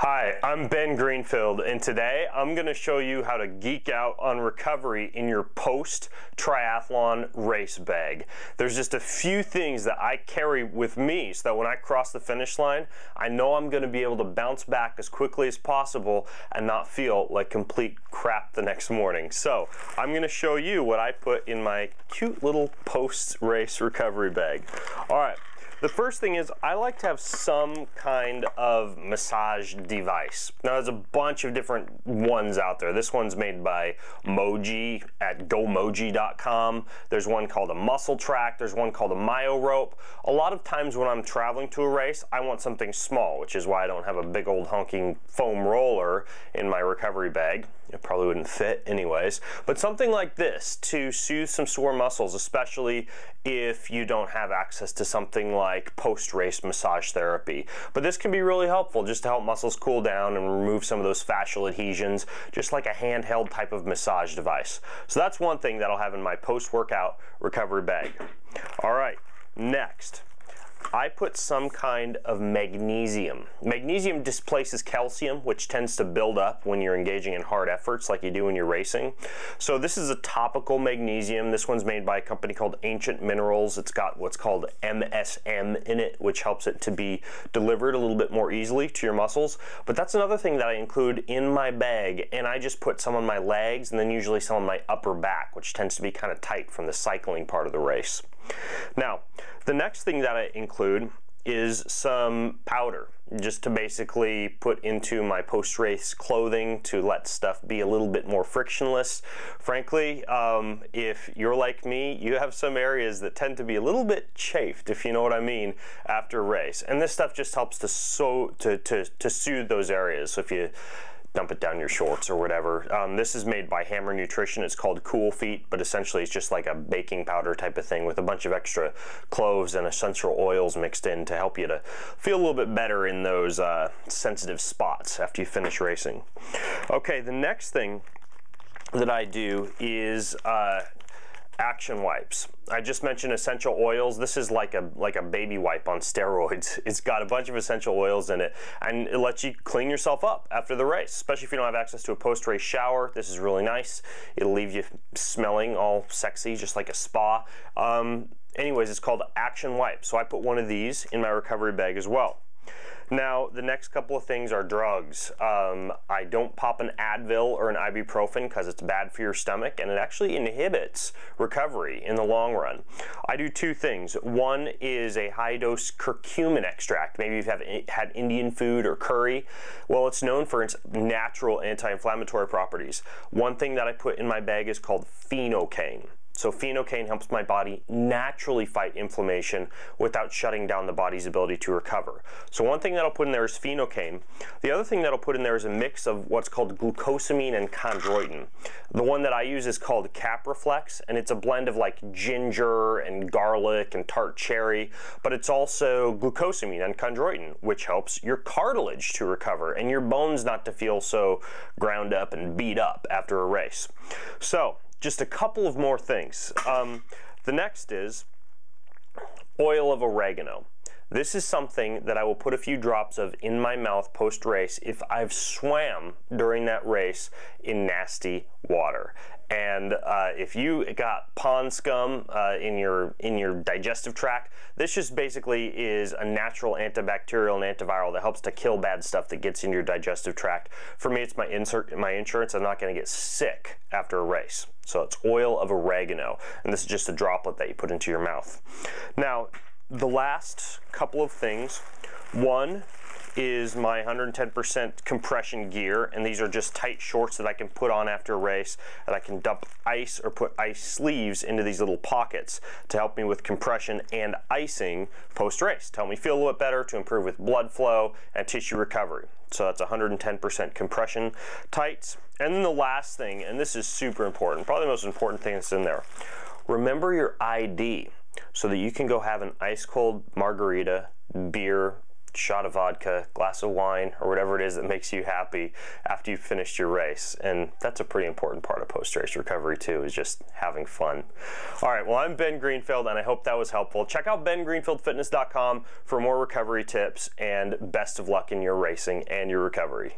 Hi, I'm Ben Greenfield, and today I'm going to show you how to geek out on recovery in your post-triathlon race bag. There's just a few things that I carry with me so that when I cross the finish line, I know I'm going to be able to bounce back as quickly as possible and not feel like complete crap the next morning. So I'm going to show you what I put in my cute little post-race recovery bag. All right. The first thing is I like to have some kind of massage device. Now there's a bunch of different ones out there. This one's made by Moji at gomoji.com. There's one called a Muscle Track. There's one called a Myo Rope. A lot of times when I'm traveling to a race, I want something small, which is why I don't have a big old honking foam roller in my recovery bag. It probably wouldn't fit anyways, but something like this to soothe some sore muscles, especially if you don't have access to something like post-race massage therapy. But this can be really helpful just to help muscles cool down and remove some of those fascial adhesions, just like a handheld type of massage device. So that's one thing that I'll have in my post-workout recovery bag. All right, next. I put some kind of magnesium. Magnesium displaces calcium, which tends to build up when you're engaging in hard efforts like you do when you're racing. So this is a topical magnesium. This one's made by a company called Ancient Minerals. It's got what's called MSM in it, which helps it to be delivered a little bit more easily to your muscles. But that's another thing that I include in my bag, and I just put some on my legs and then usually some on my upper back, which tends to be kind of tight from the cycling part of the race. Now, the next thing that I include is some powder, just to basically put into my post-race clothing to let stuff be a little bit more frictionless. Frankly, if you're like me, you have some areas that tend to be a little bit chafed, if you know what I mean, after a race. And this stuff just helps to soothe those areas. So if you dump it down your shorts or whatever. This is made by Hammer Nutrition. It's called Cool Feet, but essentially it's just like a baking powder type of thing with a bunch of extra cloves and essential oils mixed in to help you to feel a little bit better in those sensitive spots after you finish racing. Okay, the next thing that I do is action wipes. I just mentioned essential oils. This is like a baby wipe on steroids. It's got a bunch of essential oils in it, and it lets you clean yourself up after the race, especially if you don't have access to a post-race shower. This is really nice. It'll leave you smelling all sexy, just like a spa. Anyways, it's called Action Wipe. So I put one of these in my recovery bag as well. Now, the next couple of things are drugs. I don't pop an Advil or an ibuprofen because it's bad for your stomach, and it actually inhibits recovery in the long run. I do two things. One is a high-dose curcumin extract. Maybe you've had Indian food or curry. Well, it's known for its natural anti-inflammatory properties. One thing that I put in my bag is called phenocaine. So phenocaine helps my body naturally fight inflammation without shutting down the body's ability to recover. So one thing that I'll put in there is phenocaine. The other thing that I'll put in there is a mix of what's called glucosamine and chondroitin. The one that I use is called Capraflex, and it's a blend of like ginger and garlic and tart cherry, but it's also glucosamine and chondroitin, which helps your cartilage to recover and your bones not to feel so ground up and beat up after a race. So just a couple of more things. The next is oil of oregano. This is something that I will put a few drops of in my mouth post-race if I've swam during that race in nasty water. And if you got pond scum in your digestive tract, this just basically is a natural antibacterial and antiviral that helps to kill bad stuff that gets into your digestive tract. For me, it's my insurance. I'm not going to get sick after a race. So it's oil of oregano, and this is just a droplet that you put into your mouth. Now, the last couple of things. One is my 110% compression gear, and these are just tight shorts that I can put on after a race, and I can dump ice or put ice sleeves into these little pockets to help me with compression and icing post-race, to help me feel a little bit better, to improve with blood flow and tissue recovery. So that's 110% compression tights. And then the last thing, and this is super important, probably the most important thing that's in there, remember your ID so that you can go have an ice cold margarita, beer, shot of vodka, glass of wine, or whatever it is that makes you happy after you've finished your race. And that's a pretty important part of post-race recovery too, is just having fun. All right, well, I'm Ben Greenfield, and I hope that was helpful. Check out bengreenfieldfitness.com for more recovery tips, and best of luck in your racing and your recovery.